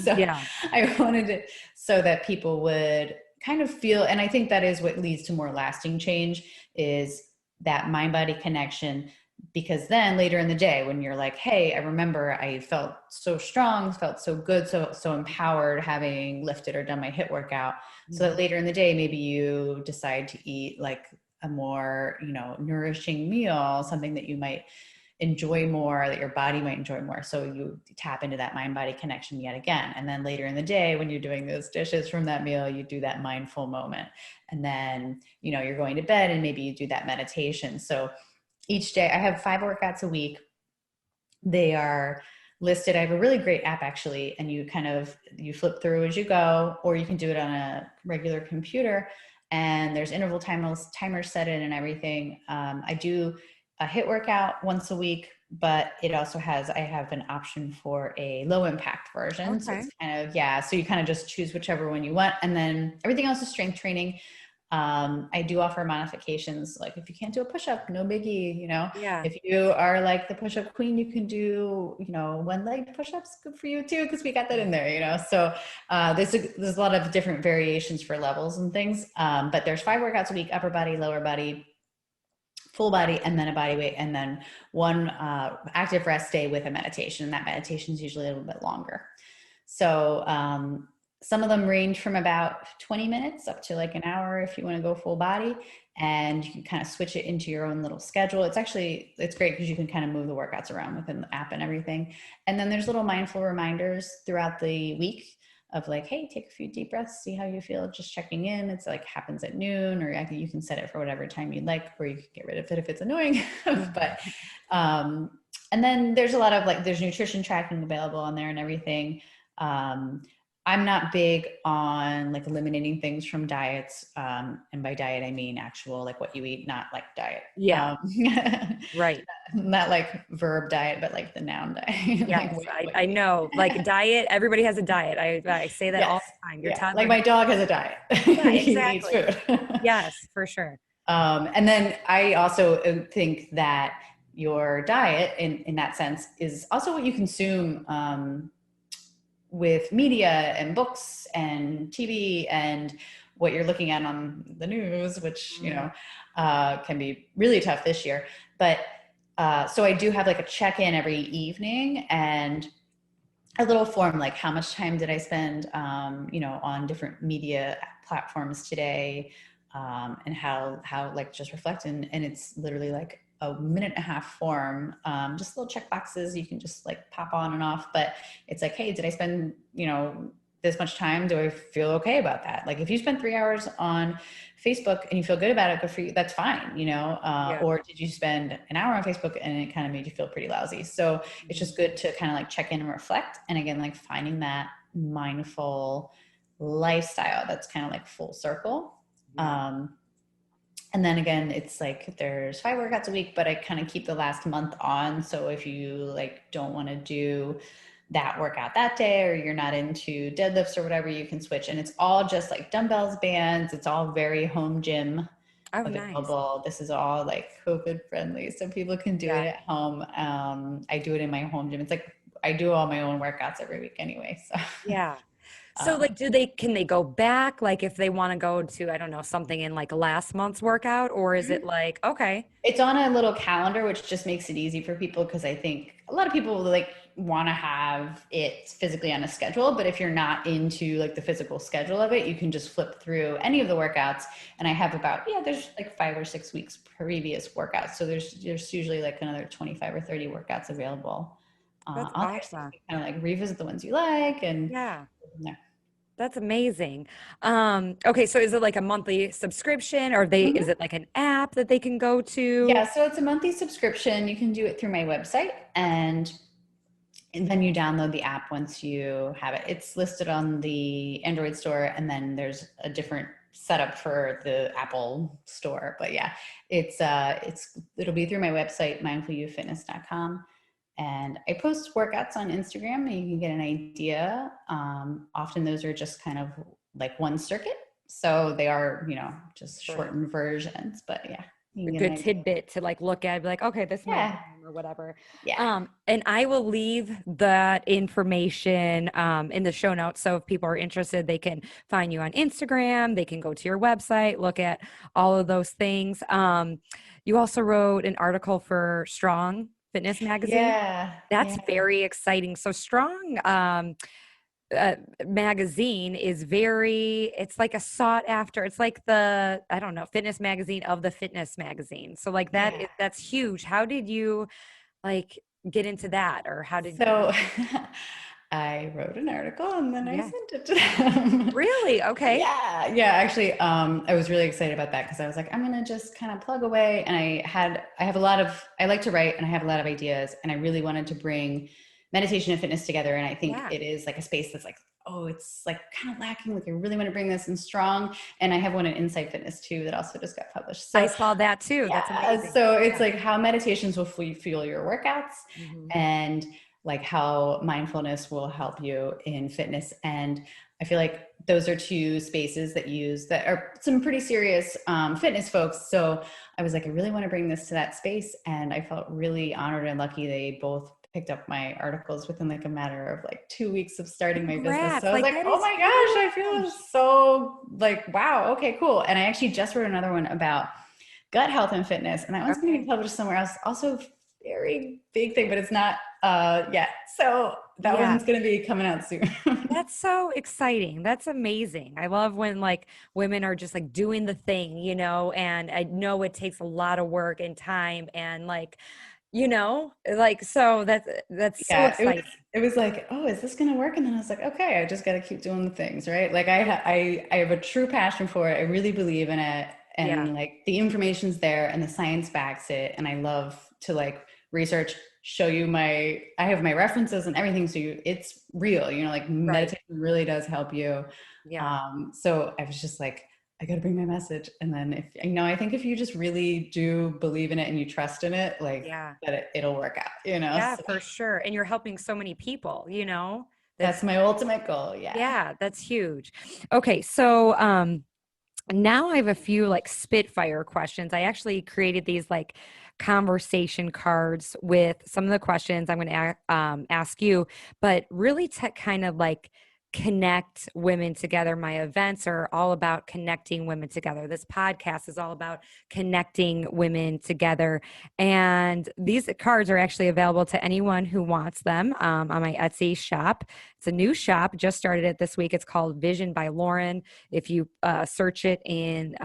So
Yeah.
I wanted it so that people would kind of feel, and I think that is what leads to more lasting change, is that mind body connection. Because then later in the day, when you're like, hey, I remember I felt so strong, felt so good, so empowered having lifted or done my HIIT workout, so that later in the day maybe you decide to eat like a more, nourishing meal, something that you might enjoy more, that your body might enjoy more. So you tap into that mind body connection yet again. And then later in the day, when you're doing those dishes from that meal, you do that mindful moment. And then, you're going to bed and maybe you do that meditation. So each day I have 5 workouts a week. They are listed. I have a really great app actually, and you flip through as you go, or you can do it on a regular computer, and there's interval timers set in and everything. I do a HIIT workout once a week, but I have an option for a low impact version. So
Okay.
it's so you kind of just choose whichever one you want. And then everything else is strength training. I do offer modifications. Like if you can't do a push-up, no biggie,
Yeah.
if you are like the push-up queen, you can do, one leg push-ups, good for you too, because we got that in there, So there's a lot of different variations for levels and things. But there's 5 workouts a week: upper body, lower body, full body, and then a body weight, and then one active rest day with a meditation. And that meditation is usually a little bit longer. So some of them range from about 20 minutes up to like an hour if you want to go full body, and you can kind of switch it into your own little schedule. It's great because you can kind of move the workouts around within the app and everything. And then there's little mindful reminders throughout the week of like, hey, take a few deep breaths, see how you feel, just checking in. It's like happens at noon, or you can set it for whatever time you'd like, or you can get rid of it if it's annoying. But and then there's a lot of there's nutrition tracking available on there and everything. I'm not big on like eliminating things from diets. And by diet, I mean actual, like what you eat, not like diet.
Yeah. Right.
Not like verb diet, but like the noun diet.
Yes.
Like what
I
you eat.
know. Like diet, everybody has a diet. I say that all
Yes.
the time. Your
Yeah. Like
toddler
my
has.
dog has a diet.
Yeah,
He eats
exactly.
food.
Yes, for sure.
And then I also think that your diet in that sense is also what you consume, with media and books and TV and what you're looking at on the news, which,
Mm.
can be really tough this year. But so I do have like a check-in every evening and a little form, like how much time did I spend, on different media platforms today, and how like just reflect. And it's literally like a minute and a half form, just little check boxes you can just like pop on and off. But it's like, hey, did I spend, this much time? Do I feel okay about that? Like if you spend 3 hours on Facebook and you feel good about it, good for you. That's fine,
Yeah.
or did you spend an hour on Facebook and it kind of made you feel pretty lousy? So it's just good to kind of like check in and reflect. And again, like finding that mindful lifestyle that's kind of like full circle.
Yeah.
And then again, it's like there's 5 workouts a week, but I kind of keep the last month on. So if you like don't want to do that workout that day, or you're not into deadlifts or whatever, you can switch. And it's all just like dumbbells, bands. It's all very home gym
Oh, nice.
available. This is all like COVID friendly, so people can do
Yeah.
it at home. I do it in my home gym. It's like I do all my own workouts every week anyway. So
Yeah. So
um,
like can they go back like if they want to go to, I don't know, something in like last month's workout, or is it like, okay.
it's on a little calendar, which just makes it easy for people, because I think a lot of people like want to have it physically on a schedule. But if you're not into like the physical schedule of it, you can just flip through any of the workouts. And I have there's like 5 or 6 weeks previous workouts. So there's usually like another 25 or 30 workouts available
That's
on there. So you
awesome.
can kind of like revisit the ones you like and
Yeah.
go from there.
That's amazing. Okay, so is it like a monthly subscription, or is
Mhm.
it like an app that they can go to?
Yeah, so it's a monthly subscription. You can do it through my website, and then you download the app once you have it. It's listed on the Android store, and then there's a different set up for the Apple store. But yeah, it'll be through my website, mindfulyouFitness.com. And I post workouts on Instagram and you can get an idea. Often those are just kind of like one circuit. So they are, just
Sure.
shortened versions, but yeah, you
A
can get an
good
idea.
tidbit to like look at, be like, okay, this is my
Yeah.
time or whatever.
Yeah.
And I will leave that information in the show notes. So if people are interested, they can find you on Instagram, they can go to your website, look at all of those things. You also wrote an article for Strong Fitness Magazine.
Yeah.
That's
Yeah.
very exciting. So Strong magazine is it's like a sought after, it's like the, I don't know, fitness magazine of the fitness magazine. So like
Yeah.
that's huge. How did you like get into that, or how did
So I wrote an article and then I
yeah,
sent it to them.
really? Okay.
Yeah. Yeah. Actually, I was really excited about that because I was like, I'm gonna just kind of plug away. And I like to write and I have a lot of ideas, and I really wanted to bring meditation and fitness together. And I think
Yeah,
it is like a space that's like, oh, it's like kind of lacking. Like I really want to bring this in Strong. And I have one in Insight Fitness too that also just got published.
I
So
saw that too. That's
yeah,
amazing.
so it's
Yeah.
like how meditations will fuel your workouts,
Hmm.
and like how mindfulness will help you in fitness. And I feel like those are two spaces that are some pretty serious fitness folks. So I was like, I really want to bring this to that space. And I felt really honored and lucky they both picked up my articles within like a matter of like 2 weeks of starting my business. So
Congrats.
I was
Like
like,
that
oh
is
my gosh, I feel
huge.
so like, wow, okay, cool. And I actually just wrote another one about gut health and fitness, and that one's going to
Okay.
be published somewhere else. Also, very big thing, but it's not yet. So that
Yeah.
one's going to be coming out soon.
That's so exciting. That's amazing. I love when like women are just like doing the thing, and I know it takes a lot of work and time and like, like so that's so
Yeah,
exciting.
it was like, oh, is this going to work? And then I was like, okay, I just got to keep doing the things, right? Like I have a true passion for it. I really believe in it,
Yeah,
and like the information's there and the science backs it. And I love to like research, show you I have my references and everything, so it's real. Like
right.
meditation really does help you.
Yeah.
So I was just like, I got to bring my message. And then I think if you just really do believe in it and you trust in it, like
Yeah.
that it'll work out.
Yeah,
So
for sure. And you're helping so many people,
that's
That's
my ultimate goal. Yeah.
yeah, that's huge. Okay, so now I have a few like spitfire questions. I actually created these like conversation cards with some of the questions I'm going to ask you, but really to kind of like connect women together. My events are all about connecting women together. This podcast is all about connecting women together. And these cards are actually available to anyone who wants them on my Etsy shop. It's a new shop, just started it this week. It's called Vision by Lauren. If you search it in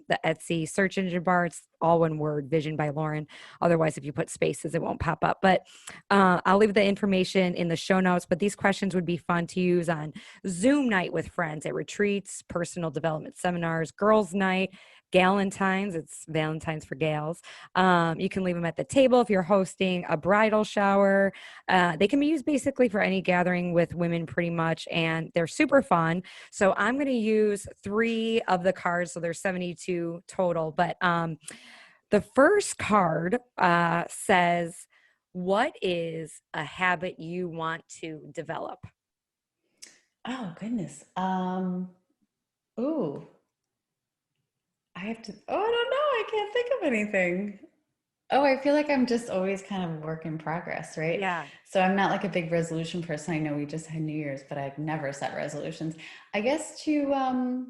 the Etsy search engine bar, it's all one word, Vision by Lauren. Otherwise, if you put spaces, it won't pop up. But I'll leave the information in the show notes. But these questions would be fun to use on Zoom night with friends, at retreats, personal development seminars, girls' night, Galentine's. It's Valentine's for gals. You can leave them at the table if you're hosting a bridal shower. They can be used basically for any gathering with women, pretty much, and they're super fun. So I'm going to use 3 of the cards. So there's 72 total. But the first card says, what is a habit you want to develop?
Oh goodness. Ooh, I have to. Oh, I don't know. I can't think of anything. Oh, I feel like I'm just always kind of a work in progress, right?
Yeah.
So I'm not like a big resolution person. I know we just had New Year's, but I've never set resolutions. I guess to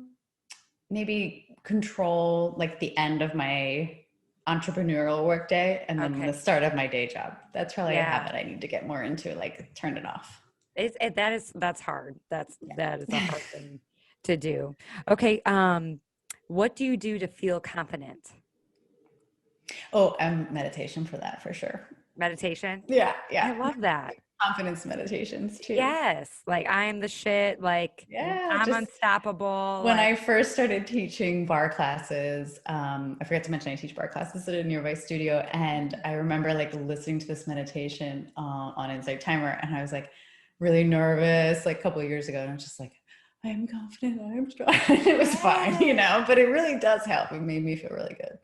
maybe control like the end of my entrepreneurial workday and then the
Okay.
start of my day job. That's probably a
Yeah.
habit I need to get more into, like turn it off.
That's hard. That is a
Yeah.
hard thing to do. Okay. What do you do to feel confident?
Oh, and meditation for that for sure.
Meditation?
Yeah,
I
yeah.
love that.
Confidence meditations too.
Yes. Like I am the shit. Like
Yeah,
I'm
just
unstoppable.
when
Like,
I first started teaching bar classes, I forgot to mention I teach bar classes at a nearby studio, and I remember like listening to this meditation on Insight Timer, and I was like really nervous, like a couple of years ago, and I was just like, I am confident, I am strong. It was fine, but it really does help. It made me feel really good.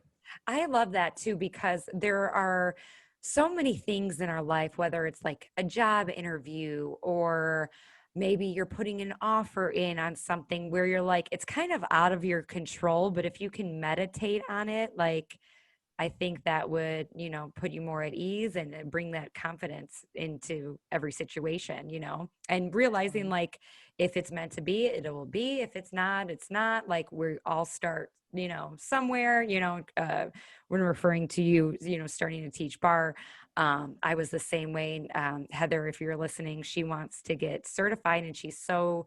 I love that too, because there are so many things in our life, whether it's like a job interview or maybe you're putting an offer in on something where you're like, it's kind of out of your control. But if you can meditate on it, like, I think that would, put you more at ease and bring that confidence into every situation, and realizing like if it's meant to be, it will be. If it's not, it's not. Like we all start, somewhere, when referring to you, starting to teach bar. I was the same way. Heather, if you're listening, she wants to get certified and she's so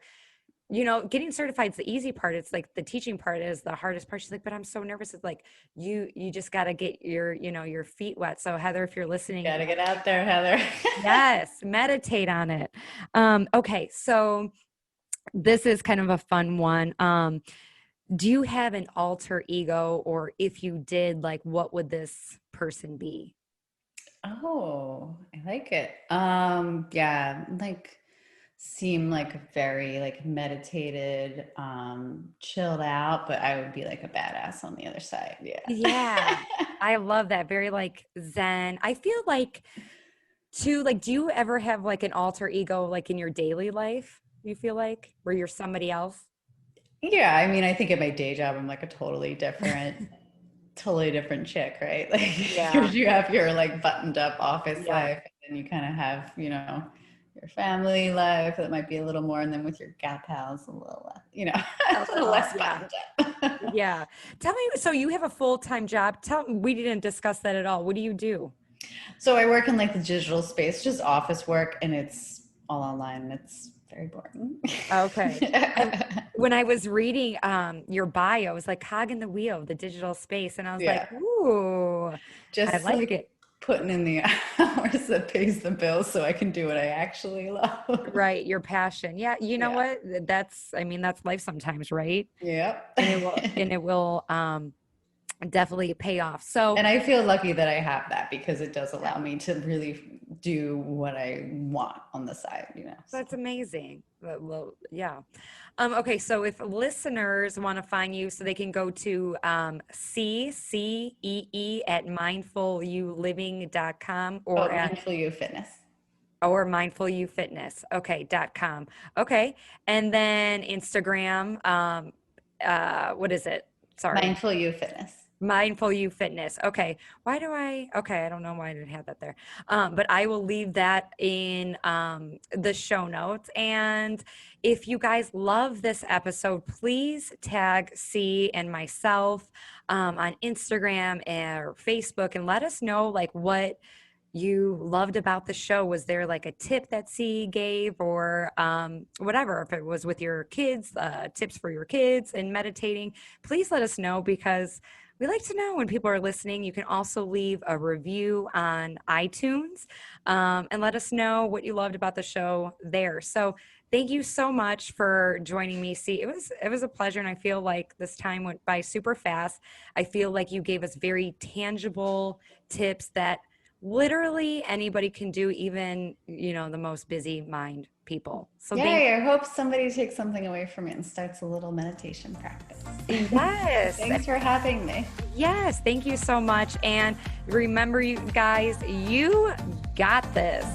getting certified is the easy part. It's like the teaching part is the hardest part. She's like, but I'm so nervous. It's like, you just got to get your feet wet. So Heather, if you're listening,
Got to get out there, Heather.
yes, meditate on it. Okay. So this is kind of a fun one. Do you have an alter ego, or if you did, like, what would this person be?
Oh, I like it. Yeah, like seem like very like meditated, chilled out, but I would be like a badass on the other side. Yeah.
Yeah, I love that. Very like Zen. I feel like too, like, do you ever have like an alter ego like in your daily life? You feel like where you're somebody else?
Yeah, I mean, I think at my day job, I'm like a totally different chick, right? Like,
Yeah.
because you have your like buttoned up office
Yeah.
life, and then you kind of have, your family life that might be a little more, and then with your gal pals, a little less, a little less
Yeah.
buttoned up.
Yeah. Tell me, so you have a full-time job. We didn't discuss that at all. What do you do?
So I work in like the digital space, just office work, and it's all online. It's very boring.
Okay. When I was reading your bio, it was like cog in the wheel, the digital space. And I was like,
Yeah,
ooh, I
just
like
like
it.
putting in the hours that pays the bills so I can do what I actually love.
Right. Your passion. Yeah. You know
Yeah.
what? That's life sometimes, right?
Yep.
And it will definitely pay off. So
And I feel lucky that I have that because it does allow me to really do what I want on the side. So.
that's amazing. Well, yeah. Okay, so if listeners want to find you, so they can go to CEE at mindfulyouliving.com
Oh,
or at
Mindful You Fitness.
or mindfulyouFitness. Okay, .com. Okay. And then Instagram, what is it? Sorry.
Mindful You Fitness.
Mindful You Fitness. Okay. Okay. I don't know why I didn't have that there. But I will leave that in the show notes. And if you guys love this episode, please tag C and myself on Instagram or Facebook and let us know like what you loved about the show. Was there like a tip that C gave or whatever, if it was with your kids, tips for your kids and meditating, please let us know because we like to know when people are listening. You can also leave a review on iTunes and let us know what you loved about the show there. So thank you so much for joining me. See, it was a pleasure, and I feel like this time went by super fast. I feel like you gave us very tangible tips that literally anybody can do, even the most busy mind people. So
Yay, I hope somebody takes something away from it and starts a little meditation practice.
yes.
Thanks for having me.
Yes, thank you so much. And remember, you guys, you got this.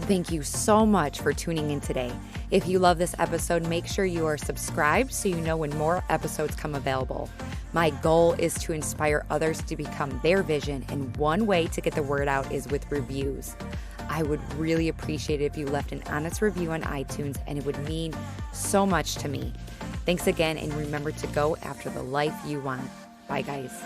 Thank you so much for tuning in today. If you love this episode, make sure you are subscribed so you know when more episodes come available. My goal is to inspire others to become their vision, and one way to get the word out is with reviews. I would really appreciate it if you left an honest review on iTunes, and it would mean so much to me. Thanks again, and remember to go after the life you want. Bye, guys.